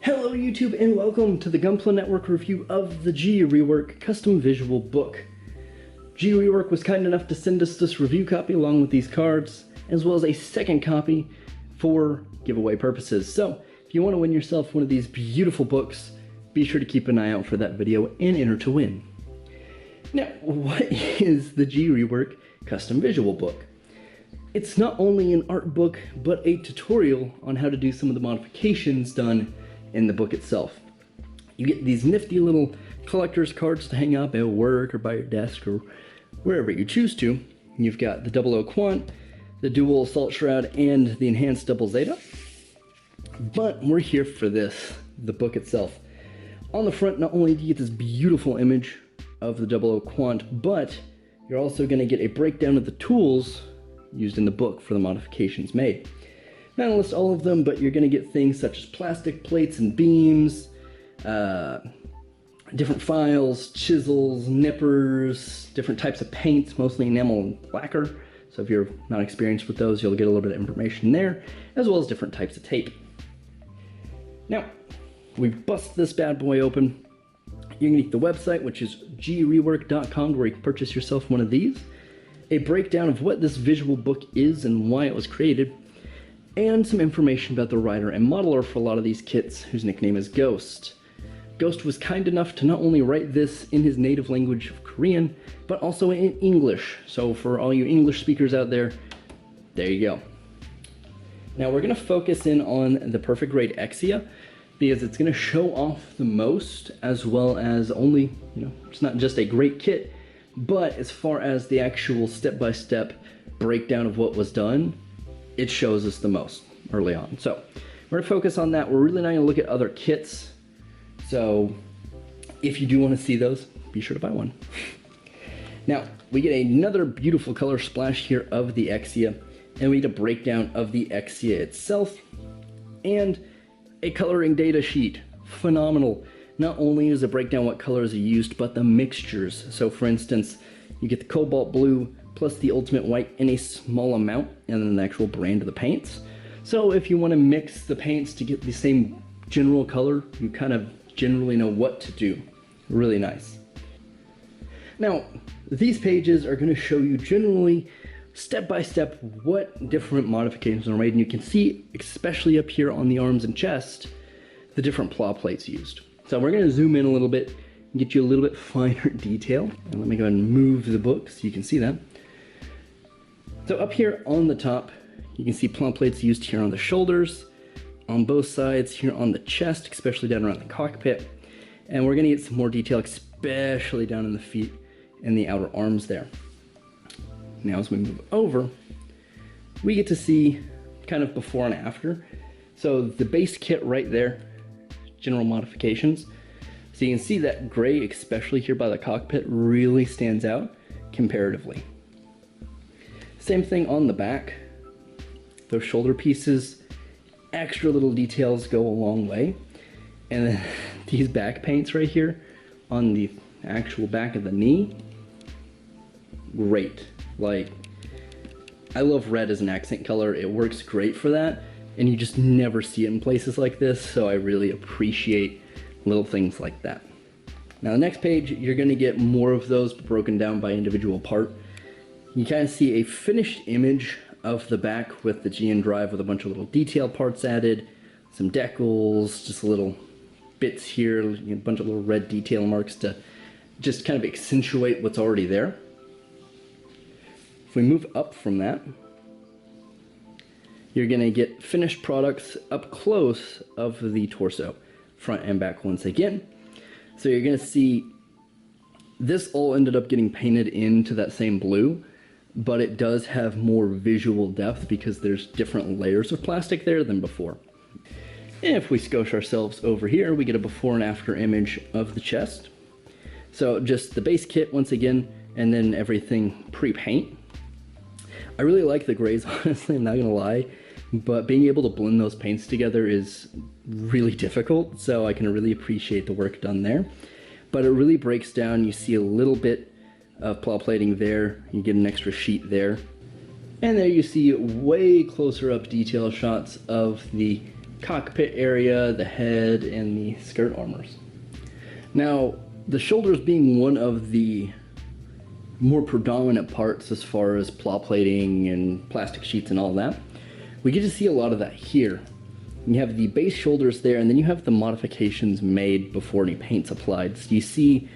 Hello YouTube and welcome to the Gunpla Network review of the G-Rework custom visual book. G-Rework was kind enough to send us this review copy along with these cards, as well as a second copy for giveaway purposes. So if you want to win yourself one of these beautiful books, be sure to keep an eye out for that video and enter to win. Now, what is the G-Rework custom visual book? It's not only an art book, but a tutorial on how to do some of the modifications done in the book itself. You get these nifty little collector's cards to hang up at work or by your desk or wherever you choose to. You've got the 00 Quant, the dual assault shroud, and the enhanced double Zeta. But we're here for this, the book itself. On the front, not only do you get this beautiful image of the 00 Quant, but you're also going to get a breakdown of the tools used in the book for the modifications made. Not gonna list all of them, but you're going to get things such as plastic plates and beams, different files, chisels, nippers, different types of paints, mostly enamel and lacquer. So if you're not experienced with those, you'll get a little bit of information there, as well as different types of tape. Now, we bust this bad boy open. You're going to get the website, which is G-Rework.com, where you can purchase yourself one of these, a breakdown of what this visual book is and why it was created, and some information about the writer and modeler for a lot of these kits, whose nickname is Ghost. Ghost was kind enough to not only write this in his native language of Korean, but also in English. So for all you English speakers out there, there you go. Now we're going to focus in on the perfect grade Exia, because it's going to show off the most, as well as only, it's not just a great kit, but as far as the actual step-by-step breakdown of what was done, it shows us the most early on. So we're going to focus on that. We're really not going to look at other kits. So if you do want to see those, be sure to buy one. Now, we get another beautiful color splash here of the Exia, and we get a breakdown of the Exia itself, and a coloring data sheet. Phenomenal. Not only is it breakdown what colors are used, but the mixtures. So for instance, you get the cobalt blue, plus the ultimate white in a small amount, and then the actual brand of the paints. So if you want to mix the paints to get the same general color, you kind of generally know what to do. Really nice. Now, these pages are going to show you generally step by step what different modifications are made, and you can see, especially up here on the arms and chest, the different plow plates used. So we're going to zoom in a little bit and get you a little bit finer detail. And let me go ahead and move the book so you can see that. So up here on the top, you can see plow plates used here on the shoulders, on both sides, here on the chest, especially down around the cockpit. And we're gonna get some more detail, especially down in the feet and the outer arms there. Now as we move over, we get to see kind of before and after. So the base kit right there, general modifications. So you can see that gray, especially here by the cockpit, really stands out comparatively. Same thing on the back. Those shoulder pieces, extra little details go a long way. And then these back paints right here on the actual back of the knee, great. Like, I love red as an accent color. It works great for that, and you just never see it in places like this, so I really appreciate little things like that. Now the next page, you're gonna get more of those broken down by individual part. You kind of see a finished image of the back with the GN drive with a bunch of little detail parts added, some decals, just little bits here, a bunch of little red detail marks to just kind of accentuate what's already there. If we move up from that, you're going to get finished products up close of the torso, front and back once again. So you're going to see this all ended up getting painted into that same blue, but it does have more visual depth because there's different layers of plastic there than before. And if we scosh ourselves over here, we get a before and after image of the chest. So just the base kit once again, and then everything pre-paint. I really like the grays, honestly, I'm not gonna lie, but being able to blend those paints together is really difficult, so I can really appreciate the work done there. But it really breaks down. You see a little bit of plow plating there, you get an extra sheet there, and there you see way closer up detail shots of the cockpit area, the head, and the skirt armors. Now, the shoulders being one of the more predominant parts as far as plow plating and plastic sheets and all that, we get to see a lot of that here. You have the base shoulders there, and then you have the modifications made before any paint's applied. So you see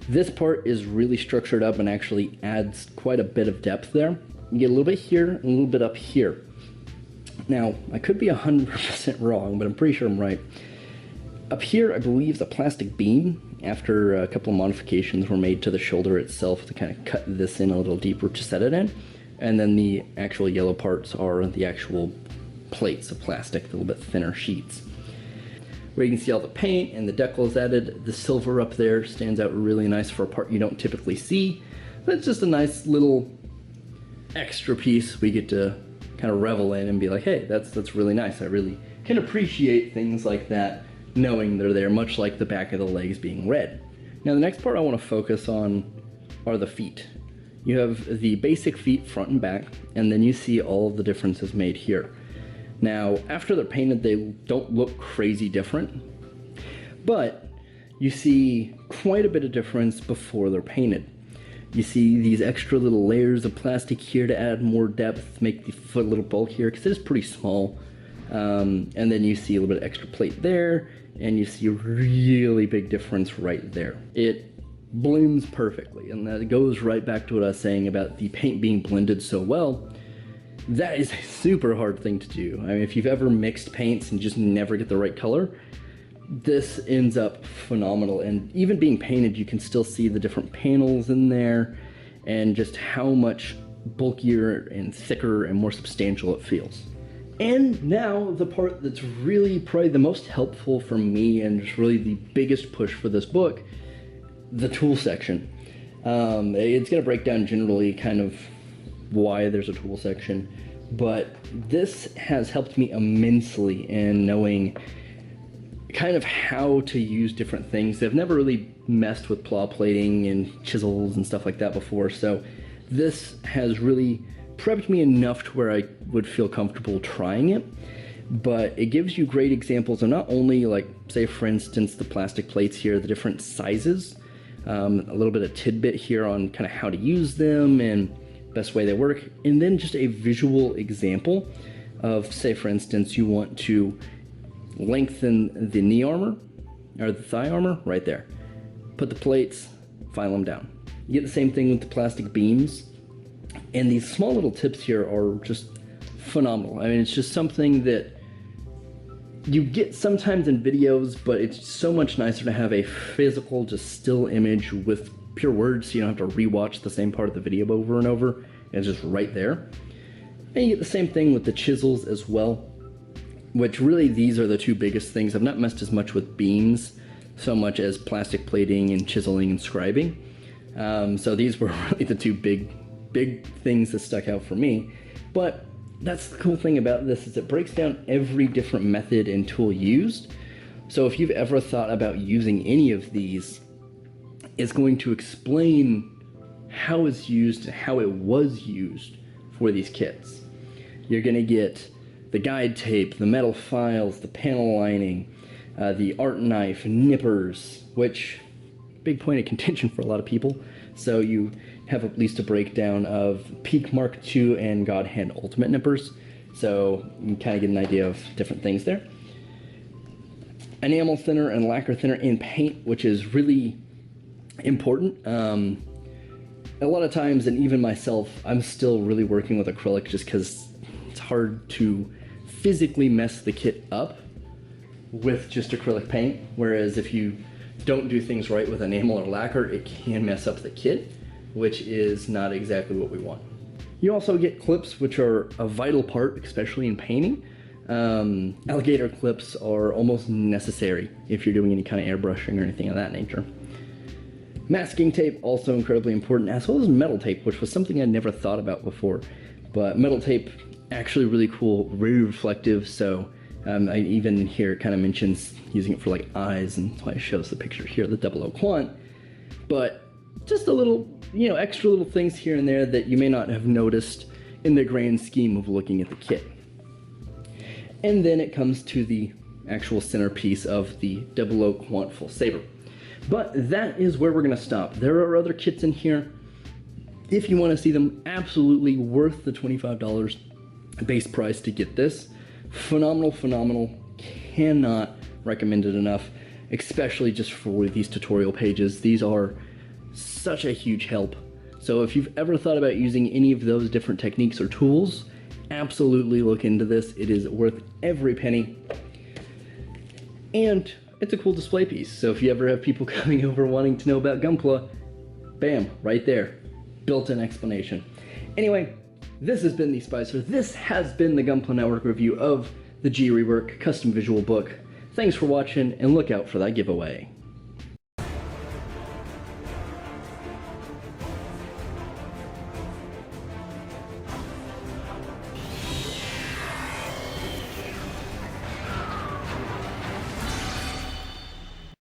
this part is really structured up and actually adds quite a bit of depth there. You get a little bit here and a little bit up here. Now, I could be 100% wrong, but I'm pretty sure I'm right. Up here, I believe, is a plastic beam after a couple of modifications were made to the shoulder itself to kind of cut this in a little deeper to set it in. And then the actual yellow parts are the actual plates of plastic, a little bit thinner sheets. Where you can see all the paint and the decals added. The silver up there stands out really nice for a part you don't typically see. But it's just a nice little extra piece we get to kind of revel in and be like, hey, that's really nice. I really can appreciate things like that, knowing they're there, much like the back of the legs being red. Now the next part I want to focus on are the feet. You have the basic feet front and back, and then you see all of the differences made here. Now, after they're painted, they don't look crazy different, but you see quite a bit of difference before they're painted. You see these extra little layers of plastic here to add more depth, make the foot a little bulkier, because it is pretty small. And then you see a little bit of extra plate there, and you see a really big difference right there. It blends perfectly, and that goes right back to what I was saying about the paint being blended so well. That is a super hard thing to do. I mean, if you've ever mixed paints and just never get the right color, this ends up phenomenal. And even being painted, you can still see the different panels in there and just how much bulkier and thicker and more substantial it feels. And now the part that's really probably the most helpful for me and just really the biggest push for this book, the tool section. It's going to break down generally kind of why there's a tool section, but this has helped me immensely in knowing kind of how to use different things. I've never really messed with plow plating and chisels and stuff like that before, so this has really prepped me enough to where I would feel comfortable trying it. But it gives you great examples of not only, like, say for instance, the plastic plates here, the different sizes, a little bit of tidbit here on kind of how to use them and best way they work, and then just a visual example of, say for instance, you want to lengthen the knee armor or the thigh armor right there. Put the plates, file them down. You get the same thing with the plastic beams, and these small little tips here are just phenomenal. I mean, it's just something that you get sometimes in videos, but it's so much nicer to have a physical, just still image with pure words, so you don't have to rewatch the same part of the video over and over. It's just right there. And you get the same thing with the chisels as well, which really these are the two biggest things. I've not messed as much with beams so much as plastic plating and chiseling and scribing. So these were really the two big things that stuck out for me. But that's the cool thing about this, is it breaks down every different method and tool used. So if you've ever thought about using any of these, it's going to explain how it's used, how it was used for these kits. You're going to get the guide tape, the metal files, the panel lining, the art knife, nippers, which, big point of contention for a lot of people. So you have at least a breakdown of Peak Mark II and God Hand Ultimate nippers. So you can kind of get an idea of different things there. Enamel thinner and lacquer thinner in paint, which is really important. A lot of times, and even myself, I'm still really working with acrylic just because it's hard to physically mess the kit up with just acrylic paint, whereas if you don't do things right with enamel or lacquer, it can mess up the kit, which is not exactly what we want. You also get clips, which are a vital part, especially in painting. Alligator clips are almost necessary if you're doing any kind of airbrushing or anything of that nature. Masking tape, also incredibly important, as well as metal tape, which was something I never thought about before. But metal tape, actually really cool, very reflective, so I even here it kind of mentions using it for like eyes, and that's why it shows the picture here, the 00 Quant. But just a little, extra little things here and there that you may not have noticed in the grand scheme of looking at the kit. And then it comes to the actual centerpiece of the 00 Quant Full Saber. But that is where we're going to stop. There are other kits in here. If you want to see them, absolutely worth the $25 base price to get this. Phenomenal, phenomenal. Cannot recommend it enough, especially just for these tutorial pages. These are such a huge help. So if you've ever thought about using any of those different techniques or tools, absolutely look into this. It is worth every penny. And it's a cool display piece. So if you ever have people coming over wanting to know about Gunpla, bam, right there. Built-in explanation. Anyway, this has been the Spicer. This has been the Gunpla Network review of the G-Rework custom visual book. Thanks for watching, and look out for that giveaway.